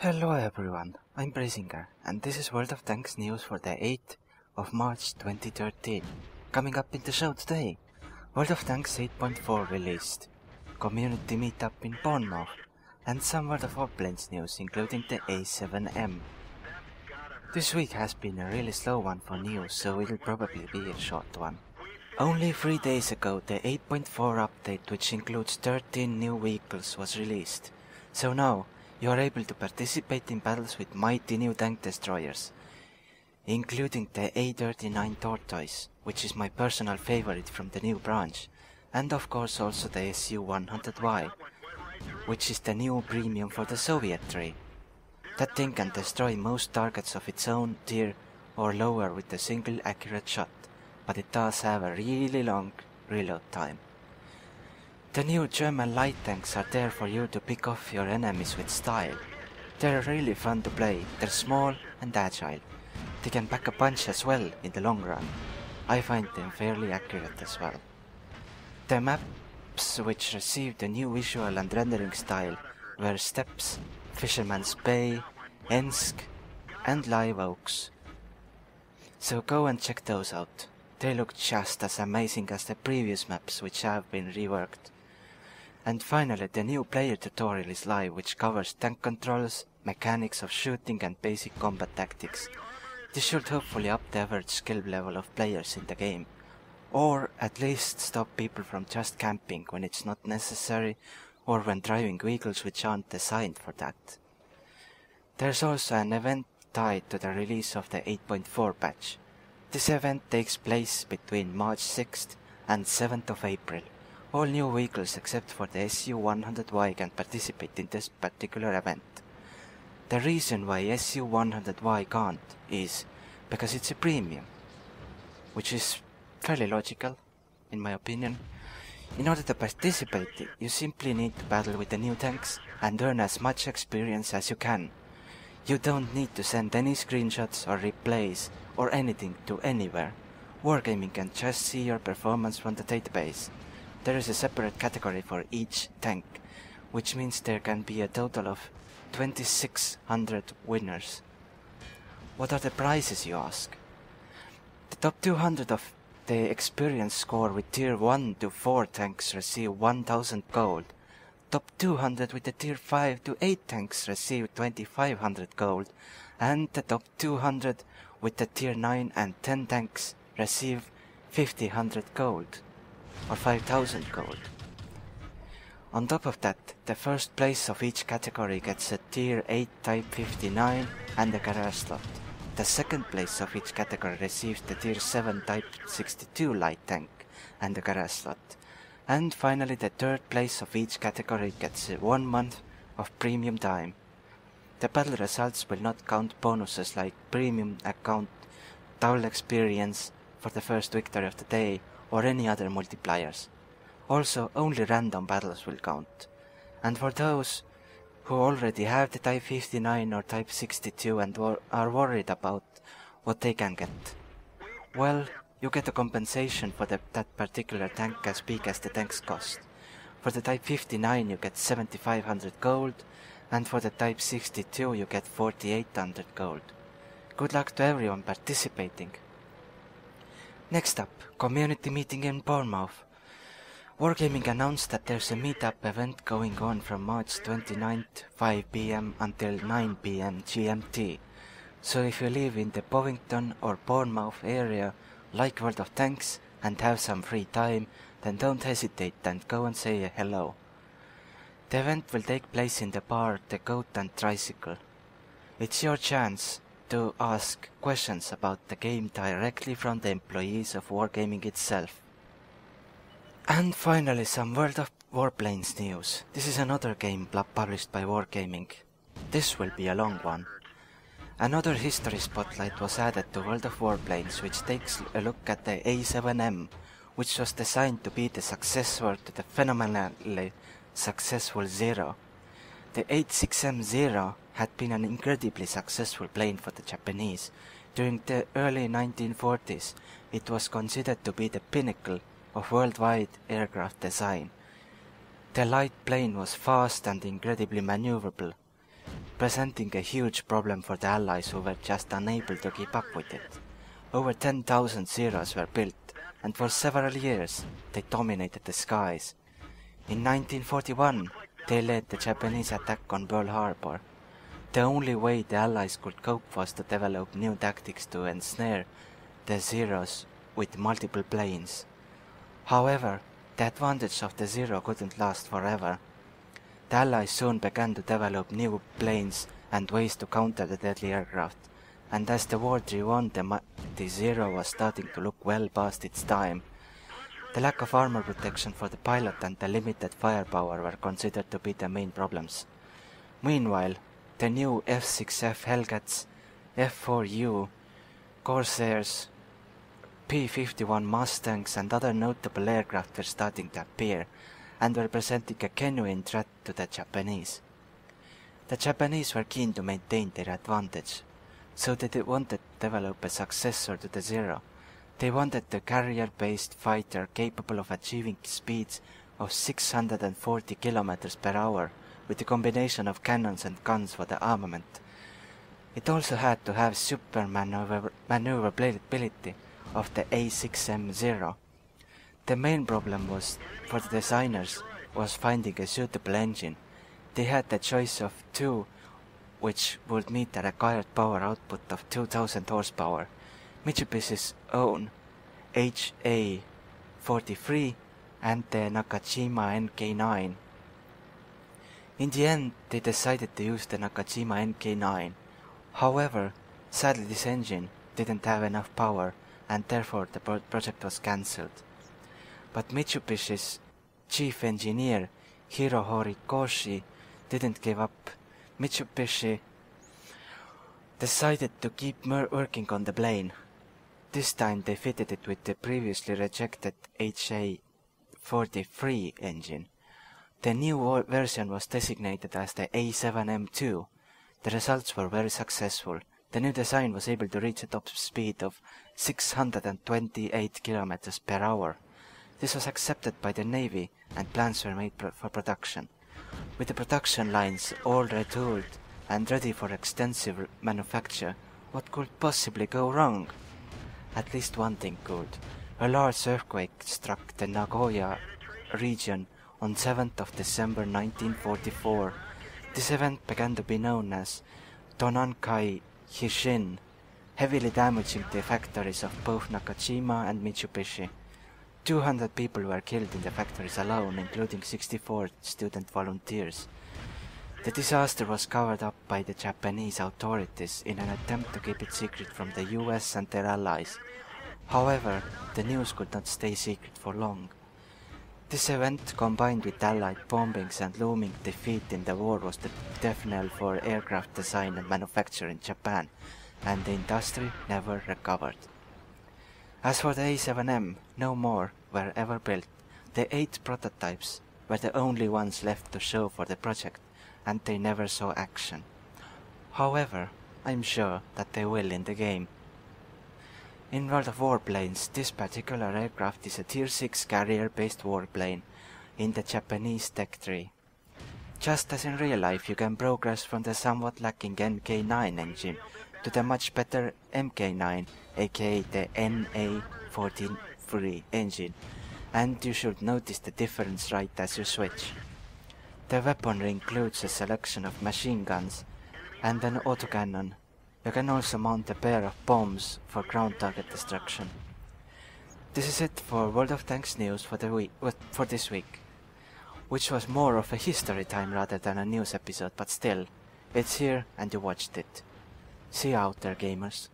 Hello everyone, I'm Brasinger, and this is World of Tanks news for the 8th of March 2013. Coming up in the show today, World of Tanks 8.4 released, community meetup in Bournemouth, and some World of Warplanes news including the A7M. This week has been a really slow one for news, so it'll probably be a short one. Only 3 days ago the 8.4 update, which includes 13 new vehicles, was released, so now you are able to participate in battles with mighty new tank destroyers, including the A39 Tortoise, which is my personal favorite from the new branch, and of course also the Su-100Y, which is the new premium for the Soviet tree. That thing can destroy most targets of its own tier or lower with a single accurate shot, but it does have a really long reload time. The new German light tanks are there for you to pick off your enemies with style. They're really fun to play, they're small and agile. They can pack a punch as well in the long run. I find them fairly accurate as well. The maps which received a new visual and rendering style were Steppes, Fisherman's Bay, Ensk and Live Oaks. So go and check those out. They look just as amazing as the previous maps, which have been reworked. And finally, the new player tutorial is live, which covers tank controls, mechanics of shooting and basic combat tactics. This should hopefully up the average skill level of players in the game, or at least stop people from just camping when it's not necessary, or when driving vehicles which aren't designed for that. There's also an event tied to the release of the 8.4 patch. This event takes place between March 6th and 7th of April. All new vehicles except for the Su-100Y can participate in this particular event. The reason why Su-100Y can't is because it's a premium, which is fairly logical, in my opinion. In order to participate, you simply need to battle with the new tanks and earn as much experience as you can. You don't need to send any screenshots or replays or anything to anywhere. Wargaming can just see your performance from the database. There is a separate category for each tank, which means there can be a total of 2600 winners. What are the prizes, you ask? The top 200 of the experience score with tier 1 to 4 tanks receive 1000 gold. Top 200 with the tier 5 to 8 tanks receive 2500 gold, and the top 200 with the tier 9 and 10 tanks receive 5000 gold, or 5000 gold. On top of that, the first place of each category gets a tier 8 type 59 and a garage slot. The second place of each category receives the tier 7 type 62 light tank and a garage slot. And finally, the third place of each category gets 1 month of premium time. The battle results will not count bonuses like premium account, double experience for the first victory of the day, or any other multipliers. Also, only random battles will count. And for those who already have the Type 59 or Type 62 and are worried about what they can get, well, you get a compensation for that particular tank as big as the tank's cost. For the Type 59 you get 7500 gold, and for the Type 62 you get 4800 gold. Good luck to everyone participating. Next up, community meeting in Bournemouth. Wargaming announced that there's a meetup event going on from March 29th, 5 PM until 9 PM GMT. So if you live in the Bovington or Bournemouth area, like World of Tanks, and have some free time, then don't hesitate and go and say hello. The event will take place in the bar The Goat and Tricycle. It's your chance to ask questions about the game directly from the employees of Wargaming itself. And finally, some World of Warplanes news. This is another game published by Wargaming. This will be a long one. Another history spotlight was added to World of Warplanes, which takes a look at the A7M, which was designed to be the successor to the phenomenally successful Zero. The 86M0 had been an incredibly successful plane for the Japanese. During the early 1940s, it was considered to be the pinnacle of worldwide aircraft design. The light plane was fast and incredibly maneuverable. presenting a huge problem for the Allies who were just unable to keep up with it. Over 10,000 Zeros were built, and for several years they dominated the skies. In 1941, they led the Japanese attack on Pearl Harbor. The only way the Allies could cope was to develop new tactics to ensnare the Zeros with multiple planes. However, the advantage of the Zero couldn't last forever. The Allies soon began to develop new planes and ways to counter the deadly aircraft, and as the war drew on, the Zero was starting to look well past its time. The lack of armor protection for the pilot and the limited firepower were considered to be the main problems. Meanwhile, the new F-6F Hellcats, F-4U, Corsairs, P-51 Mustangs and other notable aircraft were starting to appear, and were presenting a genuine threat to the Japanese. The Japanese were keen to maintain their advantage, so they wanted to develop a successor to the Zero. They wanted a carrier-based fighter capable of achieving speeds of 640 km per hour with a combination of cannons and guns for the armament. It also had to have super maneuverability of the A6M0. The main problem was for the designers was finding a suitable engine. They had the choice of two, which would meet the required power output of 2000 horsepower, Mitsubishi's own HA-43 and the Nakajima NK9. In the end, they decided to use the Nakajima NK9. However, sadly this engine didn't have enough power, and therefore the project was cancelled. But Mitsubishi's chief engineer, Hiro Horikoshi, didn't give up. Mitsubishi decided to keep working on the plane. This time they fitted it with the previously rejected HA-43 engine. The new version was designated as the A7M2. The results were very successful. The new design was able to reach a top speed of 628 km per hour. This was accepted by the Navy and plans were made for production. With the production lines all retooled and ready for extensive manufacture, what could possibly go wrong? At least one thing could. A large earthquake struck the Nagoya region on 7th of December 1944. This event began to be known as Tonankai Hishin, heavily damaging the factories of both Nakajima and Mitsubishi. 200 people were killed in the factories alone, including 64 student volunteers. The disaster was covered up by the Japanese authorities in an attempt to keep it secret from the US and their allies. However, the news could not stay secret for long. This event, combined with Allied bombings and looming defeat in the war, was the death knell for aircraft design and manufacture in Japan, and the industry never recovered. As for the A7M, no more were ever built. The 8 prototypes were the only ones left to show for the project, and they never saw action. However, I'm sure that they will in the game. In World of Warplanes, this particular aircraft is a Tier 6 carrier-based warplane in the Japanese tech tree. Just as in real life, you can progress from the somewhat lacking NK9 engine to the much better MK9, aka the NA-43 engine, and you should notice the difference right as you switch. The weaponry includes a selection of machine guns and an autocannon. You can also mount a pair of bombs for ground target destruction. This is it for World of Tanks news for this week, which was more of a history time rather than a news episode, but still, it's here and you watched it. See you out there, gamers.